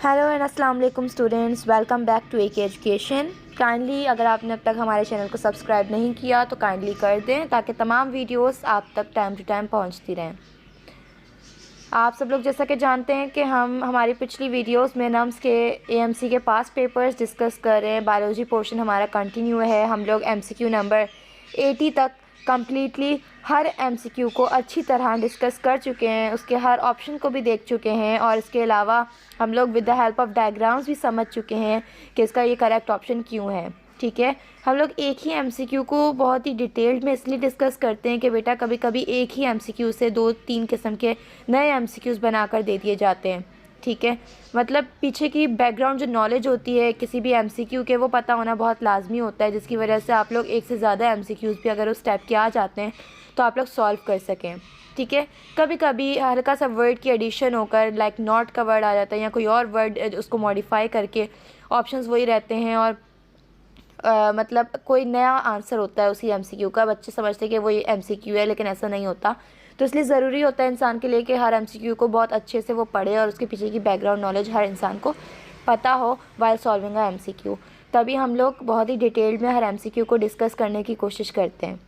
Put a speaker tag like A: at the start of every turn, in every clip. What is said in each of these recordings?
A: Hello and अस्सलाम वालेकुम students, welcome back to AK education. Kindly अगर आपने अब तक हमारे चैनल को सब्सक्राइब नहीं किया तो काइंडली कर दें ताकि तमाम वीडियोस आप तक टाइम टू टाइम पहुंचती रहें। आप सब लोग जैसा कि जानते हैं कि हम हमारी पिछली वीडियोस में नम्स के AMC के पास पेपर्स डिस्कस कर रहे हैं। बायोलॉजी पोर्शन हमारा कंटिन्यू है। हम लोग MCQ नंबर 80 तक कम्प्लीटली हर MCQ को अच्छी तरह डिस्कस कर चुके हैं, उसके हर ऑप्शन को भी देख चुके हैं और इसके अलावा हम लोग with the help of diagrams भी समझ चुके हैं कि इसका ये करेक्ट ऑप्शन क्यों है। ठीक है, हम लोग एक ही MCQ को बहुत ही डिटेल्ड में इसलिए डिस्कस करते हैं कि बेटा कभी कभी एक ही MCQ से 2-3 किस्म के नए MCQs बनाकर दे दिए जाते हैं। ठीक है, मतलब पीछे की बैकग्राउंड जो नॉलेज होती है किसी भी MCQ के वो पता होना बहुत लाजमी होता है, जिसकी वजह से आप लोग एक से ज़्यादा MCQs भी अगर उस टाइप के आ जाते हैं तो आप लोग सॉल्व कर सकें। ठीक है, कभी कभी हल्का सा वर्ड की एडिशन होकर लाइक नॉट का वर्ड आ जाता है या कोई और वर्ड उसको मॉडिफाई करके ऑप्शंस वही रहते हैं और मतलब कोई नया आंसर होता है उसी MCQ का। बच्चे समझते हैं कि वो ये MCQ है, लेकिन ऐसा नहीं होता। तो इसलिए ज़रूरी होता है इंसान के लिए कि हर MCQ को बहुत अच्छे से वो पढ़े और उसके पीछे की बैकग्राउंड नॉलेज हर इंसान को पता हो वाइल सॉल्विंग अ MCQ। तभी हम लोग बहुत ही डिटेल्ड में हर MCQ को डिस्कस करने की कोशिश करते हैं।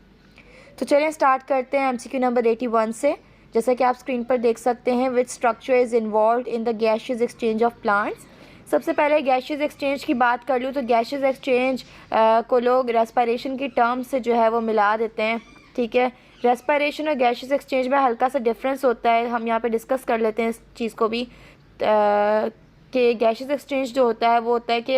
A: तो चलिए स्टार्ट करते हैं MCQ नंबर 81 से। जैसा कि आप स्क्रीन पर देख सकते हैं, which structure is involve in the gaseous exchange of plants. सबसे पहले गैशियस एक्सचेंज की बात कर लूँ तो गैशियस एक्सचेंज को लोग रेस्पिरेशन की टर्म से जो है वो मिला देते हैं। ठीक है, रेस्पिरेशन और गैशियस एक्सचेंज में हल्का सा डिफरेंस होता है, हम यहाँ पे डिस्कस कर लेते हैं इस चीज़ को भी कि गैशियस एक्सचेंज जो होता है वो होता है कि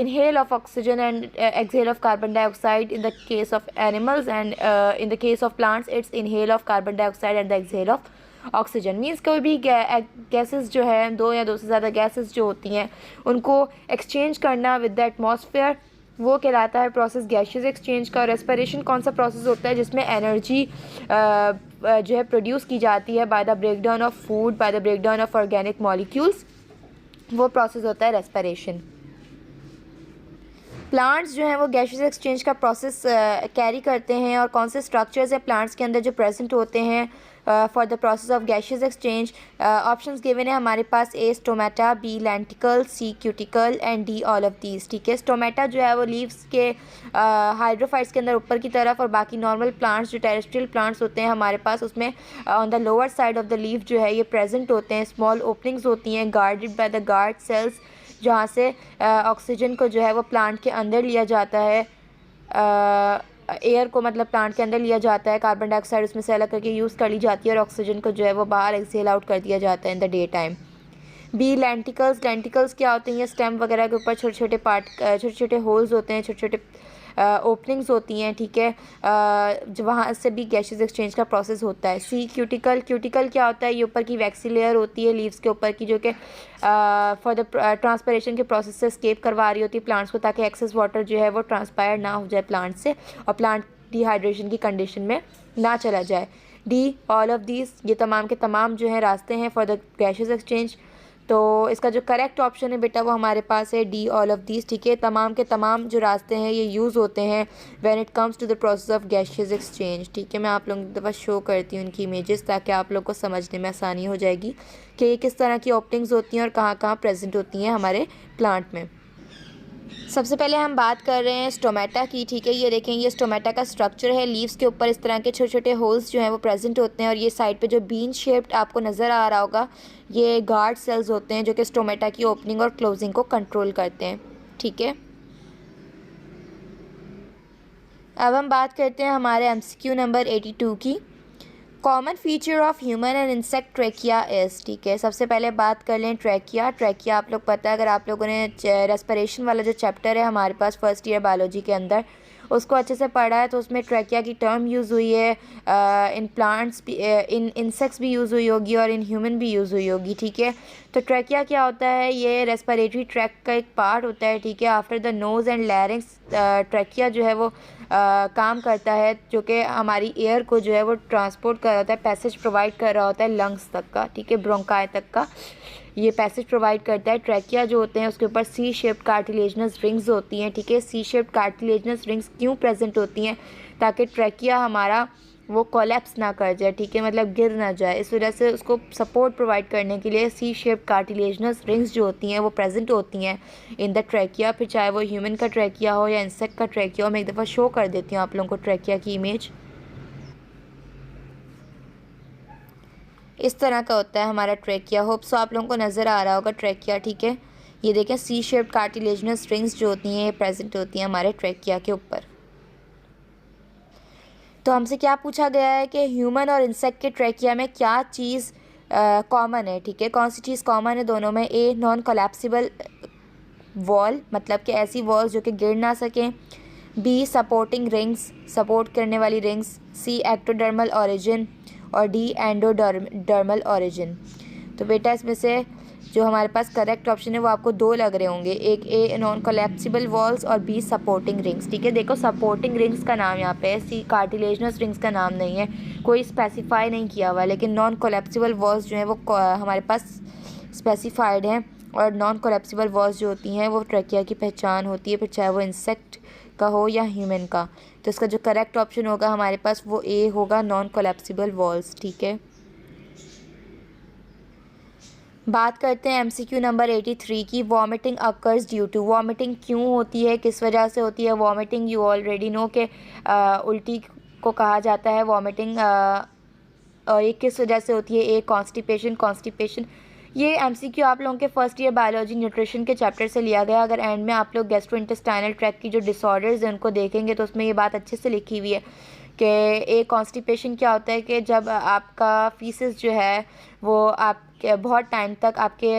A: inhale of oxygen and exhale of carbon dioxide in the case of animals and in the case of plants it's inhale of carbon dioxide and the exhale of oxygen. Means कोई भी gases जो है, दो या दो से ज़्यादा gases जो होती हैं उनको एक्सचेंज करना विद द एटमॉस्फेयर, वो कहलाता है प्रोसेस गैशियस एक्सचेंज का। रेस्पिरेशन कौन सा प्रोसेस होता है जिसमें एनर्जी जो है प्रोड्यूस की जाती है by the breakdown of food, by the breakdown of organic molecules, वो प्रोसेस होता है रेस्पिरेशन। प्लांट्स जो हैं वो गैशियस एक्सचेंज का प्रोसेस कैरी करते हैं और कौन से स्ट्रक्चर्स हैं प्लांट्स के अंदर जो प्रेजेंट होते हैं for the process of gaseous exchange. Options given है हमारे पास, A stomata, B lenticel, C cuticle and D all of these. ठीक है, स्टोमेटा जो है वो लीव्स के हाइड्रोफाइट्स के अंदर ऊपर की तरफ और बाकी नॉर्मल प्लांट्स जो टेरेस्ट्रियल प्लांट्स होते हैं हमारे पास उसमें on the lower side of the leaf जो है ये प्रेजेंट होते हैं। स्मॉल ओपनिंग्स होती हैं guarded by the guard cells, जहाँ से ऑक्सीजन को जो है वो प्लांट के अंदर लिया जाता है, एयर को मतलब प्लांट के अंदर लिया जाता है, कार्बन डाइऑक्साइड उसमें से अलग करके यूज़ कर ली जाती है और ऑक्सीजन को जो है वो बाहर एक्सहेल आउट कर दिया जाता है in the day time. B lenticels, lenticels क्या होती हैं, स्टेम वगैरह के ऊपर छोटे छोटे पार्ट, छोटे छोटे होल्स होते हैं, छोटे छोटे ओपनिंग्स होती हैं। ठीक है, जो वहाँ से भी गैशियस एक्सचेंज का प्रोसेस होता है। सी क्यूटिकल, क्यूटिकल क्या होता है, ये ऊपर की वैक्सी लेयर होती है लीव्स के ऊपर की जो कि फॉर द ट्रांसपरेशन के प्रोसेस से स्केप करवा रही होती है प्लांट्स को, ताकि एक्सेस वाटर जो है वो ट्रांसपायर ना हो जाए प्लांट से और प्लांट डिहाइड्रेशन की कंडीशन में ना चला जाए। डी ऑल ऑफ दीज, ये तमाम के तमाम जो है रास्ते हैं फॉर द गैशियस एक्सचेंज। तो इसका जो करेक्ट ऑप्शन है बेटा वो हमारे पास है D ऑल ऑफ दीज। ठीक है, तमाम के तमाम जो रास्ते हैं ये यूज़ होते हैं when it comes to the process of gaseous exchange. ठीक है, मैं आप लोगों की दफ़ा शो करती हूँ उनकी इमेजेस ताकि आप लोग को समझने में आसानी हो जाएगी कि ये किस तरह की ओपनिंग्स होती हैं और कहाँ कहाँ प्रेजेंट होती हैं हमारे प्लांट में। सबसे पहले हम बात कर रहे हैं स्टोमेटा की। ठीक है, ये देखें ये स्टोमेटा का स्ट्रक्चर है। लीव्स के ऊपर इस तरह के छोटे छोटे होल्स जो हैं वो प्रेजेंट होते हैं और ये साइड पे जो बीन शेप्ड आपको नज़र आ रहा होगा ये गार्ड सेल्स होते हैं जो कि स्टोमेटा की ओपनिंग और क्लोजिंग को कंट्रोल करते हैं। ठीक है, अब हम बात करते हैं हमारे MCQ नंबर 82 की। Common feature of human and insect trachea is. ठीक है, सबसे पहले बात कर लें ट्रैकिया। ट्रैकिया आप लोग पता है, अगर आप लोगों ने रेस्पिरेशन वाला जो चैप्टर है हमारे पास फर्स्ट ईयर बायोलॉजी के अंदर उसको अच्छे से पढ़ा है तो उसमें ट्रैकिया की टर्म यूज़ हुई है। इन प्लांट्स भी, इन इंसेक्ट्स भी यूज़ हुई होगी और इन ह्यूमन भी यूज़ हुई होगी। ठीक है, तो ट्रैकिया क्या होता है, ये रेस्पिरेटरी ट्रैक का एक पार्ट होता है। ठीक है, after the nose and larynx trachea जो है वो काम करता है जो कि हमारी एयर को जो है वो ट्रांसपोर्ट कर रहा होता है, पैसेज प्रोवाइड कर रहा होता है लंग्स तक का। ठीक है, ब्रोंकाई तक का ये पैसेज प्रोवाइड करता है। ट्रैकिया जो होते हैं उसके ऊपर सी शेप्ड कार्टिलेजनस रिंग्स होती हैं। ठीक है, सी शेप्ड कार्टिलेजनस रिंग्स क्यों प्रेजेंट होती हैं, ताकि ट्रैकिया हमारा वो कोलैप्स ना कर जाए, ठीक है, मतलब गिर ना जाए। इस वजह से उसको सपोर्ट प्रोवाइड करने के लिए सी शेप कार्टिलेजनस रिंग्स जो होती हैं वो प्रेजेंट होती हैं इन द ट्रैकिया। फिर चाहे वो ह्यूमन का ट्रैकिया हो या इंसेक्ट का ट्रैकिया हो, मैं एक दफ़ा शो कर देती हूँ आप लोगों को ट्रैकिया की इमेज। इस तरह का होता है हमारा ट्रैकिया। होप सो आप लोगों को नज़र आ रहा होगा ट्रैकिया, ठीक है। ये देखें सी शेप कार्टिलेजनस रिंग्स जो होती हैं ये प्रेजेंट होती हैं हमारे ट्रैकिया के ऊपर। तो हमसे क्या पूछा गया है कि ह्यूमन और इंसेक्ट के ट्रैकिया में क्या चीज़ कॉमन है, ठीक है। कौन सी चीज़ कॉमन है दोनों में? ए नॉन कोलैप्सिबल वॉल, मतलब कि ऐसी वॉल्स जो कि गिर ना सकें। बी सपोर्टिंग रिंग्स, सपोर्ट करने वाली रिंग्स। सी एक्टोडर्मल ओरिजिन और डी एंडोडर्मल ओरिजिन। तो बेटा इसमें से जो हमारे पास करेक्ट ऑप्शन है वो आपको दो लग रहे होंगे, एक ए नॉन कोलैप्सिबल वॉल्स और बी सपोर्टिंग रिंग्स, ठीक है। देखो सपोर्टिंग रिंग्स का नाम यहाँ पे है, सी कार्टिलेजनस रिंग्स का नाम नहीं है, कोई स्पेसिफाई नहीं किया हुआ, लेकिन नॉन कोलैप्सिबल वॉल्स जो हैं वो हमारे पास स्पेसिफाइड हैं। और नॉन कोलैप्सिबल वॉल्स जो होती हैं वो ट्रैकिया की पहचान होती है, फिर चाहे वो इंसेक्ट का हो या ह्यूमन का। तो इसका जो करेक्ट ऑप्शन होगा हमारे पास वो ए होगा, नॉन कोलैप्सिबल वॉल्स, ठीक है। बात करते हैं MCQ नंबर 83 की। Vomiting occurs due to, vomiting क्यों होती है, किस वजह से होती है वॉमिटिंग? यू ऑलरेडी नो के उल्टी को कहा जाता है वॉमिटिंग, और ये किस वजह से होती है? ए कॉन्स्टिपेशन। ये MCQ आप लोगों के फर्स्ट ईयर बायोलॉजी न्यूट्रिशन के चैप्टर से लिया गया। अगर एंड में आप लोग गैस्ट्रोइंटेस्टाइनल ट्रैक्ट की जो डिसऑर्डर्स हैं उनको देखेंगे तो उसमें ये बात अच्छे से लिखी हुई है कि ए कॉन्स्टिपेशन क्या होता है कि जब आपका फीसिस जो है वो आपके बहुत टाइम तक आपके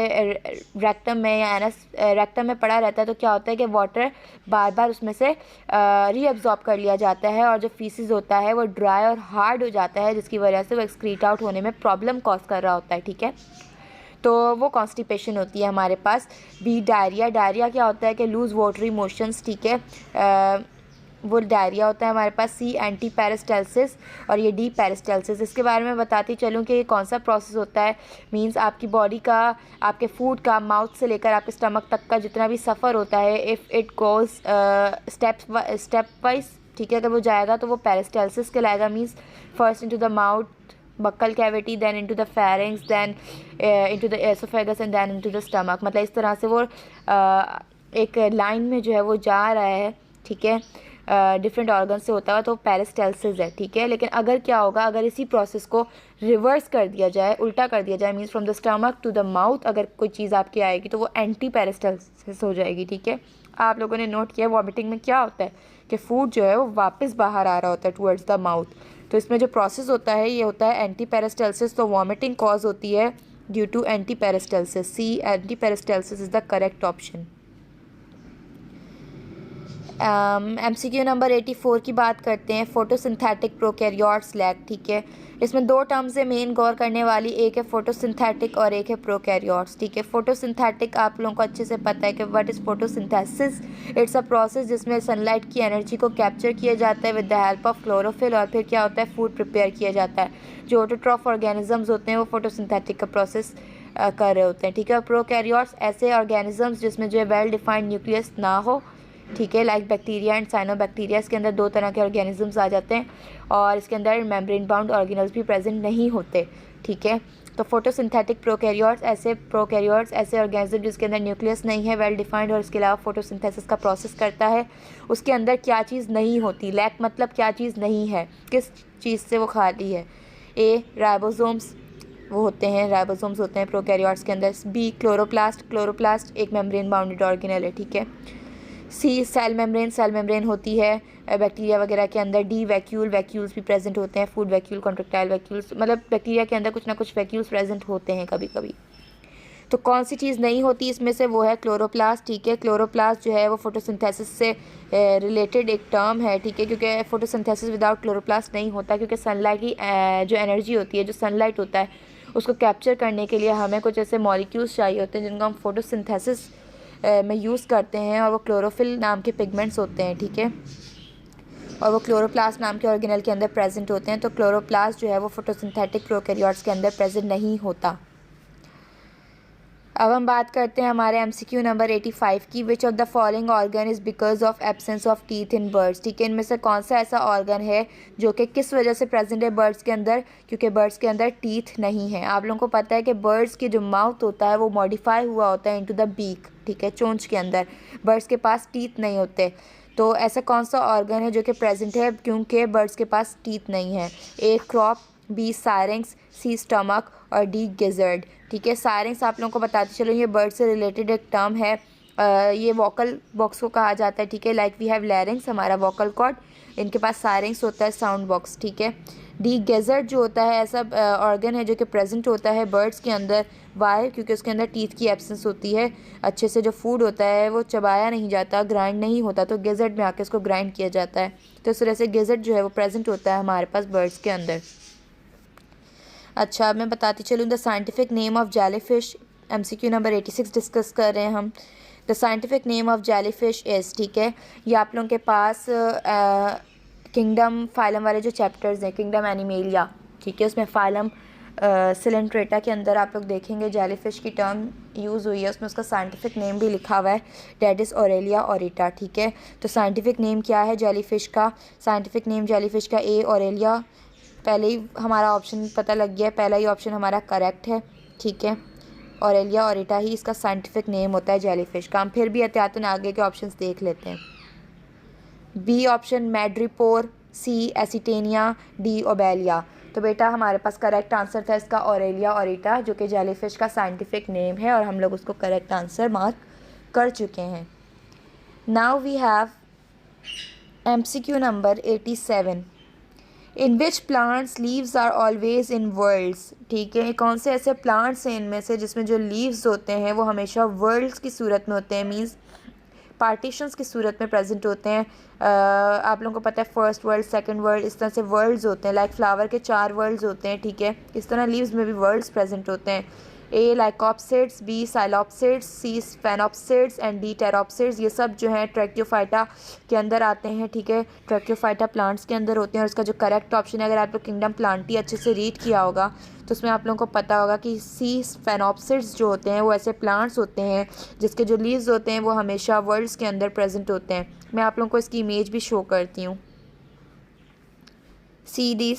A: रेक्टम में या एनस रेक्टम में पड़ा रहता है, तो क्या होता है कि वाटर बार बार उसमें से रीअब्जॉर्ब कर लिया जाता है और जो फीसिस होता है वो ड्राई और हार्ड हो जाता है, जिसकी वजह से वो एक्सक्रीट आउट होने में प्रॉब्लम कॉज कर रहा होता है, ठीक है। तो वो कॉन्स्टिपेशन होती है हमारे पास। बी डायरिया क्या होता है कि लूज़ वाटरी मोशंस, ठीक है, वो डायरिया होता है हमारे पास। सी एंटी पेरिस्टाल्सिस और ये डी पेरिस्टाल्सिस। इसके बारे में बताती चलूँ कि ये कौन सा प्रोसेस होता है। मींस आपकी बॉडी का, आपके फूड का, माउथ से लेकर आपके स्टमक तक का जितना भी सफ़र होता है, if it goes stepwise, ठीक है, अगर वो जाएगा तो वो पेरिस्टाल्सिस कहलाएगा। Means first into the mouth buccal cavity, then into the pharynx, then into the oesophagus and then into the stomach. मतलब इस तरह से वो एक लाइन में जो है वो जा रहा है, ठीक है, डिफरेंट ऑर्गन से होता है, तो पेरिस्टाल्सिस है, ठीक है। लेकिन अगर क्या होगा, अगर इसी प्रोसेस को रिवर्स कर दिया जाए, उल्टा कर दिया जाए, means from the stomach to the mouth अगर कोई चीज़ आपकी आएगी तो वो एंटी पेरिस्टाल्सिस हो जाएगी, ठीक है। आप लोगों ने नोट किया वॉमिटिंग में क्या होता है कि फूड जो है वो वापस बाहर आ रहा होता है टुवर्ड्स द माउथ। तो इसमें जो प्रोसेस होता है ये होता है एंटी पेरिस्टाल्सिस। तो वॉमिटिंग कॉज होती है due to anti peristalsis. C anti peristalsis is the correct option. MCQ number 84 की बात करते हैं। फोटोसिंथेटिक प्रोकैरियोट्स लैक, ठीक है। इसमें दो टर्म्स है मेन गौर करने वाली, एक है फोटोसिंथेटिक और एक है प्रोकैरियोट्स, ठीक है। फोटोसिंथेटिक आप लोगों को अच्छे से पता है कि what is photosynthesis. It's a process जिसमें सनलाइट की एनर्जी को कैप्चर किया जाता है with the help of chlorophyll, और फिर क्या होता है फूड प्रिपेयर किया जाता है। जो ऑटोट्रॉफ ऑर्गेनिजम्स होते हैं वो फोटोसिंथेटिक का प्रोसेस कर रहे होते हैं, ठीक है। प्रोकैरियोट्स ऐसे ऑर्गेनिजम्स जिसमें जो है वेल डिफाइंड न्यूक्लियस ना हो, ठीक है, लाइक बैक्टीरिया एंड साइनोबैक्टीरिया। इसके अंदर दो तरह के ऑर्गेनिजम्स आ जाते हैं और इसके अंदर मेम्ब्रेन बाउंड ऑर्गेनल्स भी प्रेजेंट नहीं होते, ठीक है। तो फोटोसिंथेटिक प्रोकैरियोट्स ऐसे ऑर्गेनिज्म जिसके अंदर न्यूक्लियस नहीं है, वेल डिफाइंड, और इसके अलावा फोटोसिंथेसिस का प्रोसेस करता है। उसके अंदर क्या चीज़ नहीं होती, लैक मतलब क्या चीज़ नहीं है, किस चीज़ से वो खाली है? ए राइबोसोम्स वो होते हैं, राइबोसोम्स होते हैं प्रोकैरियोट्स के अंदर। बी क्लोरोप्लास्ट एक मेम्ब्रेन बाउंडेड ऑर्गेनल है, ठीक है। सी सेल मेम्ब्रेन होती है बैक्टीरिया वगैरह के अंदर। डी वैक्यूल्स भी प्रेजेंट होते हैं, फूड वैक्यूल, कॉन्ट्रेक्टाइल वैक्यूल्स, मतलब बैक्टीरिया के अंदर कुछ ना कुछ वैक्यूल्स प्रेजेंट होते हैं कभी कभी। तो कौन सी चीज़ नहीं होती इसमें से? वो है क्लोरोप्लास्ट, ठीक है। क्लोरोप्लास्ट जो है वो फोटोसिंथेसिस से रिलेटेड एक टर्म है, ठीक है, क्योंकि फोटोसिंथेसिस विदाउट क्लोरोप्लास्ट नहीं होता, क्योंकि सनलाइट की जो एनर्जी होती है, जो सनलाइट होता है उसको कैप्चर करने के लिए हमें कुछ ऐसे मॉलिक्यूल्स चाहिए होते हैं जिनको हम फोटोसिंथेसिस में यूज़ करते हैं, और वो क्लोरोफिल नाम के पिगमेंट्स होते हैं, ठीक है, और वो क्लोरोप्लास्ट नाम के ऑर्गेनल के अंदर प्रेजेंट होते हैं। तो क्लोरोप्लास्ट जो है वो फोटोसिंथेटिक प्रोकैरियोट्स के अंदर प्रेजेंट नहीं होता। अब हम बात करते हैं हमारे MCQ नंबर 85 की। Which of the following organ is because of absence of teeth in birds. ठीक है, इनमें से कौन सा ऐसा ऑर्गन है जो कि किस वजह से प्रेजेंट है बर्ड्स के अंदर, क्योंकि बर्ड्स के अंदर टीथ नहीं है। आप लोगों को पता है कि बर्ड्स की जो माउथ होता है वो मॉडिफाई हुआ होता है इनटू द बीक। ठीक है, चोंच के अंदर बर्ड्स के पास टीथ नहीं होते। तो ऐसा कौन सा ऑर्गन है जो कि प्रेजेंट है क्योंकि बर्ड्स के पास टीथ नहीं है? ए क्रॉप, बी साइरेंक्स, सी स्टमक और डी गिजर्ड। ठीक है, साइरेंक्स आप लोगों को बताते चलो ये बर्ड से रिलेटेड एक टर्म है। ये वोकल बॉक्स को कहा जाता है। ठीक है, लाइक वी हैव लैरिंग्स, हमारा वोकल कॉर्ड, इनके पास साइरेंक्स होता है, साउंड बॉक्स। ठीक है, डी गिजर्ड जो होता है ऐसा ऑर्गन है जो कि प्रेजेंट होता है बर्ड्स के अंदर। वाई? क्योंकि उसके अंदर टीथ की एब्सेंस होती है। अच्छे से जो फूड होता है वो चबाया नहीं जाता, ग्राइंड नहीं होता, तो गिजर्ड में आके उसको ग्राइंड किया जाता है। तो इस वजह से गिजर्ड जो है वो प्रेजेंट होता है हमारे पास बर्ड्स के अंदर। अच्छा, अब मैं बताती चलूँ the scientific name of jellyfish. MCQ number 86 discuss कर रहे हैं हम। The scientific name of jellyfish is, ठीक है, ये आप लोगों के पास किंगडम फाइलम वाले जो चैप्टर्स हैं, किंगडम एनिमेलिया, ठीक है, उसमें फाइलम सिलेंट्रेटा के अंदर आप लोग देखेंगे जेलीफिश की टर्म यूज़ हुई है, उसमें उसका साइंटिफिक नेम भी लिखा हुआ है, डेट इज़ ऑरेलिया ओरिटा। ठीक है, तो साइंटिफिक नेम क्या है जेलीफिश का? साइंटिफिक नेम जेलीफिश का ए ऑरेलिया। पहले ही हमारा ऑप्शन पता लग गया है, पहला ही ऑप्शन हमारा करेक्ट है। ठीक है, ऑरेलिया ओरिटा ही इसका साइंटिफिक नेम होता है जेलीफिश का। हम फिर भी एहतियातन आगे के ऑप्शंस देख लेते हैं। बी ऑप्शन मैड्रिपोर, सी एसिटेनिया, डी ओबेलिया। तो बेटा हमारे पास करेक्ट आंसर था इसका ऑरेलिया ओरिटा, जो कि जेलीफिश का साइंटिफिक नेम है और हम लोग उसको करेक्ट आंसर मार्क कर चुके हैं। Now we have MCQ number 87। In which plants leaves are always in whorls. ठीक है, कौन से ऐसे प्लांट्स हैं इनमें से जिसमें जो लीव्स होते हैं वो हमेशा वर्ल्ड्स की सूरत में होते हैं, मीन्स पार्टीशंस की सूरत में प्रेजेंट होते हैं। आप लोगों को पता है फर्स्ट वर्ल्ड, सेकंड वर्ल्ड, इस तरह से वर्ल्ड्स होते हैं, लाइक फ्लावर के 4 वर्ल्ड्स होते हैं। ठीक है, इस तरह लीव्स में भी वर्ल्ड्स प्रेजेंट होते हैं। ए लाइकोप्सिड्स, बी साइलोप्सिड्स, सी स्फेनोप्सिड्स एंड डी टेरोप्सिड्स। ये सब जो है ट्रैक्योफाइटा के अंदर आते हैं। ठीक है, ट्रैक्योफाइटा प्लांट्स के अंदर होते हैं। और इसका जो करेक्ट ऑप्शन है, अगर आप लोग किंगडम प्लांटी अच्छे से रीड किया होगा तो उसमें आप लोगों को पता होगा कि सी स्फेनोप्सिड्स जो होते हैं वो ऐसे प्लांट्स होते हैं जिसके जो लीव्स होते हैं वो हमेशा वर्ल्ड्स के अंदर प्रेजेंट होते हैं। मैं आप लोगों को इसकी इमेज भी शो करती हूँ। सी डी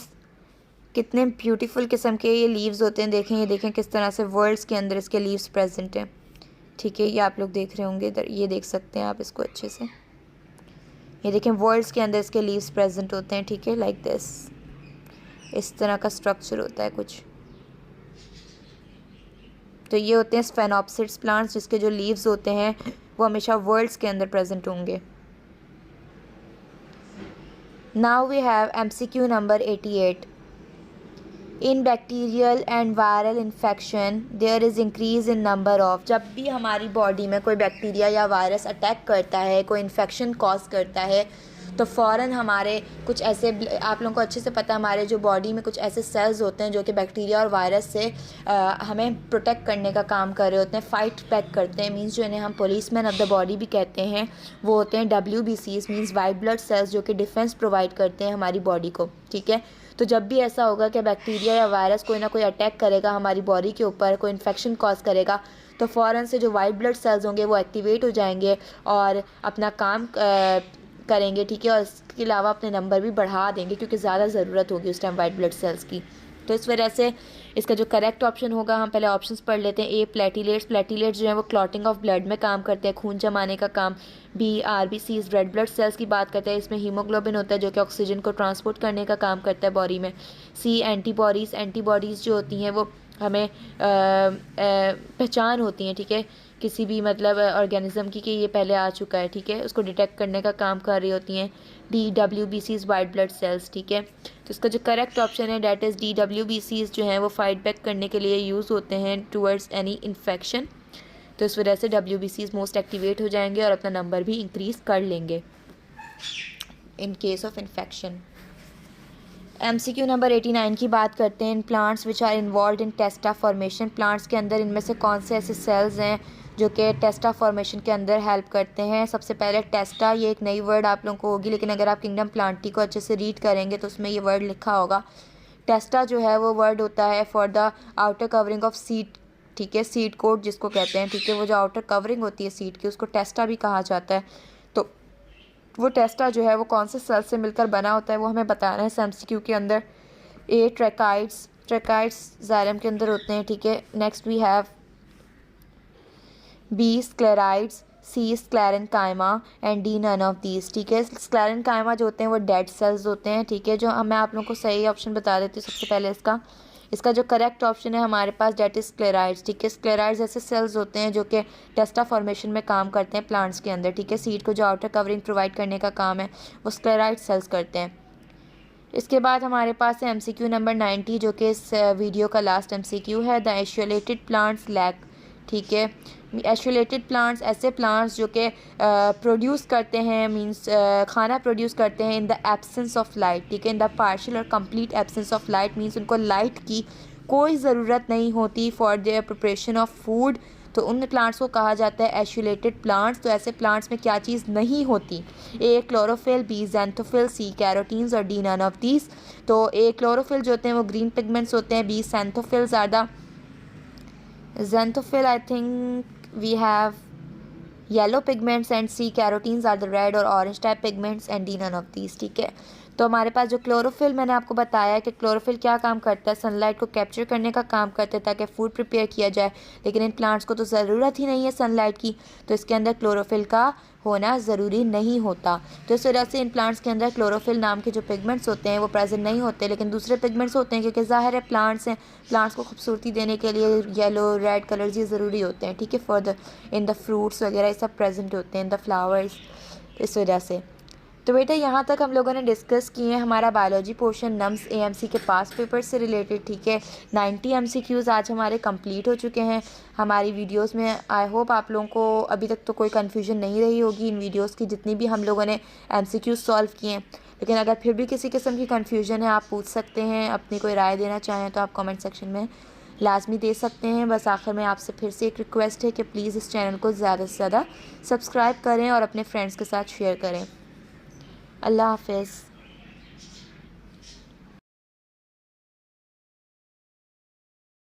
A: कितने ब्यूटीफुल किस्म के ये लीव्स होते हैं, देखें, ये देखें किस तरह से वर्ल्ड्स के अंदर इसके लीव्स प्रेजेंट हैं। ठीक है, ये आप लोग देख रहे होंगे इधर, ये देख सकते हैं आप इसको अच्छे से, ये देखें वर्ल्ड्स के अंदर इसके लीव्स प्रेजेंट होते हैं। ठीक है, लाइक दिस, इस तरह का स्ट्रक्चर होता है कुछ। तो ये होते हैं स्फेनोप्सिड्स प्लांट्स जिसके जो लीव्स होते हैं वो हमेशा वर्ल्ड्स के अंदर प्रेजेंट होंगे। Now we have MCQ number 88। In bacterial and viral infection there is increase in number of. जब भी हमारी बॉडी में कोई बैक्टीरिया या वायरस अटैक करता है, कोई इन्फेक्शन कॉज करता है, तो फ़ौरन हमारे कुछ ऐसे, आप लोगों को अच्छे से पता है, हमारे जो बॉडी में कुछ ऐसे सेल्स होते हैं जो कि बैक्टीरिया और वायरस से हमें प्रोटेक्ट करने का काम कर रहे होते हैं, फ़ाइट बैक करते हैं, मींस जो इन्हें हम पुलिसमैन ऑफ द बॉडी भी कहते हैं। वो होते हैं WBCs, means white blood cells, जो कि डिफेंस प्रोवाइड करते हैं हमारी बॉडी को। ठीक है, तो जब भी ऐसा होगा कि बैक्टीरिया या वायरस कोई ना कोई अटैक करेगा हमारी बॉडी के ऊपर, कोई इन्फेक्शन कॉज करेगा, तो फ़ौरन से जो वाइट ब्लड सेल्स होंगे वो एक्टिवेट हो जाएंगे और अपना काम करेंगे। ठीक है, और इसके अलावा अपने नंबर भी बढ़ा देंगे क्योंकि ज़्यादा ज़रूरत होगी उस टाइम वाइट ब्लड सेल्स की। तो इस वजह से इसका जो करेक्ट ऑप्शन होगा, हम पहले ऑप्शंस पढ़ लेते हैं। ए प्लेटिलेट्स, प्लेटिलेट्स जो है वो क्लॉटिंग ऑफ ब्लड में काम करते हैं, खून जमाने का काम। B RBCs, red blood cells की बात करते हैं, इसमें हीमोग्लोबिन होता है जो कि ऑक्सीजन को ट्रांसपोर्ट करने का काम करता है बॉडी में। सी एंटीबॉडीज़, एंटीबॉडीज़ जो होती हैं वो हमें पहचान होती हैं, ठीक है, किसी भी मतलब ऑर्गेनिज्म की कि ये पहले आ चुका है, ठीक है, उसको डिटेक्ट करने का काम कर रही होती हैं। D WBCs, white blood cells. ठीक है, तो इसका जो करेक्ट ऑप्शन है डेट इज़ डी WBCs जो हैं वो फाइट बैक करने के लिए यूज़ होते हैं टूवर्ड्स एनी इन्फेक्शन। तो इस वजह से WBCs मोस्ट एक्टिवेट हो जाएंगे और अपना नंबर भी इंक्रीज़ कर लेंगे in case of infection. MCQ number 89 की बात करते हैं। In plants which are involve in testa formation. प्लांट्स के अंदर इनमें से कौन से ऐसे सेल्स हैं जो कि टेस्टा फॉर्मेशन के अंदर हेल्प करते हैं? सबसे पहले टेस्टा, ये एक नई वर्ड आप लोगों को होगी, लेकिन अगर आप किंगडम प्लांटी को अच्छे से रीड करेंगे तो उसमें ये वर्ड लिखा होगा। टेस्टा जो है वो वर्ड होता है for the outer covering of seed. ठीक है, सीड कोट जिसको कहते हैं, ठीक है, वो जो आउटर कवरिंग होती है सीड की उसको टेस्टा भी कहा जाता है। तो वो टेस्टा जो है वो कौन से सेल से मिलकर बना होता है वो हमें बताना है एमसीक्यू के अंदर। ए ट्रैकाइड्स, ट्रैकाइड्स जाइलम के अंदर होते हैं, ठीक है। Next we have B sclereids, C sclerenchyma and D none of these, ठीक है। स्क्लेरेनकाइमा जो होते हैं वो डेड सेल्स होते हैं, ठीक है। जो मैं आप लोगों को सही ऑप्शन बता देती हूँ सबसे पहले इसका जो करेक्ट ऑप्शन है हमारे पास डेट इज स्क्लेराइड्स, ठीक है। स्क्लेराइड्स ऐसे सेल्स होते हैं जो कि टेस्टा फॉर्मेशन में काम करते हैं प्लांट्स के अंदर, ठीक है। सीड को जो आउटर कवरिंग प्रोवाइड करने का काम है वो स्क्लेराइड सेल्स करते हैं। इसके बाद हमारे पास है एमसीक्यू नंबर 90 जो कि इस वीडियो का लास्ट एमसीक्यू है। द एशुलेटेड प्लांट्स लैक, ठीक है। एशुलेटेड प्लांट्स ऐसे प्लांट्स जो कि प्रोड्यूस करते हैं, मींस खाना प्रोड्यूस करते हैं in the absence of light, ठीक है। इन द पार्शियल और complete absence of light means उनको लाइट की कोई ज़रूरत नहीं होती for their preparation of food, तो उन प्लांट्स को कहा जाता है एशुलेटेड प्लांट्स। तो ऐसे प्लांट्स में क्या चीज़ नहीं होती? A chlorophyll, B xanthophyll, C carotenes और डी नन ऑफ दीज। तो ए क्लोरोफिल जो होते हैं वो ग्रीन पिगमेंट्स होते हैं, B xanthophylls are the xanthophyll, I think we have yellow pigments and C carotenes are the red और orange type pigments and D none of these, ठीक है। तो हमारे पास जो क्लोरोफिल मैंने आपको बताया कि क्लोरोफिल क्या काम करता है, सनलाइट को कैप्चर करने का काम करता है ताकि फूड प्रिपेयर किया जाए, लेकिन इन प्लांट्स को तो ज़रूरत ही नहीं है सनलाइट की, तो इसके अंदर क्लोरोफिल का होना ज़रूरी नहीं होता। तो इस वजह से इन प्लांट्स के अंदर क्लोरोफिल नाम के जो पिगमेंट्स होते हैं वो प्रेजेंट नहीं होते, लेकिन दूसरे पिगमेंट्स होते हैं क्योंकि ज़ाहिर है प्लांट्स हैं, प्लांट्स को खूबसूरती देने के लिए येलो रेड कलर्स ये ज़रूरी होते हैं, ठीक है। For the in the fruits वगैरह ये सब प्रेजेंट होते हैं, इन द फ्लावर्स, इस वजह से। तो बेटा यहाँ तक हम लोगों ने डिस्कस किए हैं हमारा बायोलॉजी पोर्शन नम्स एएमसी के पास पेपर से रिलेटेड, ठीक है। 90 एमसीक्यूज़ आज हमारे कंप्लीट हो चुके हैं हमारी वीडियोस में। आई होप आप लोगों को अभी तक तो कोई कन्फ्यूजन नहीं रही होगी इन वीडियोस की, जितनी भी हम लोगों ने एमसीक्यूज़ सॉल्व किए हैं। लेकिन अगर फिर भी किसी किस्म की कन्फ्यूजन है आप पूछ सकते हैं, अपनी कोई राय देना चाहें तो आप कमेंट सेक्शन में लाजमी दे सकते हैं। बस आखिर में आपसे फिर से एक रिक्वेस्ट है कि प्लीज़ इस चैनल को ज़्यादा से ज़्यादा सब्सक्राइब करें और अपने फ्रेंड्स के साथ शेयर करें। अल्लाह हाफ़िज़।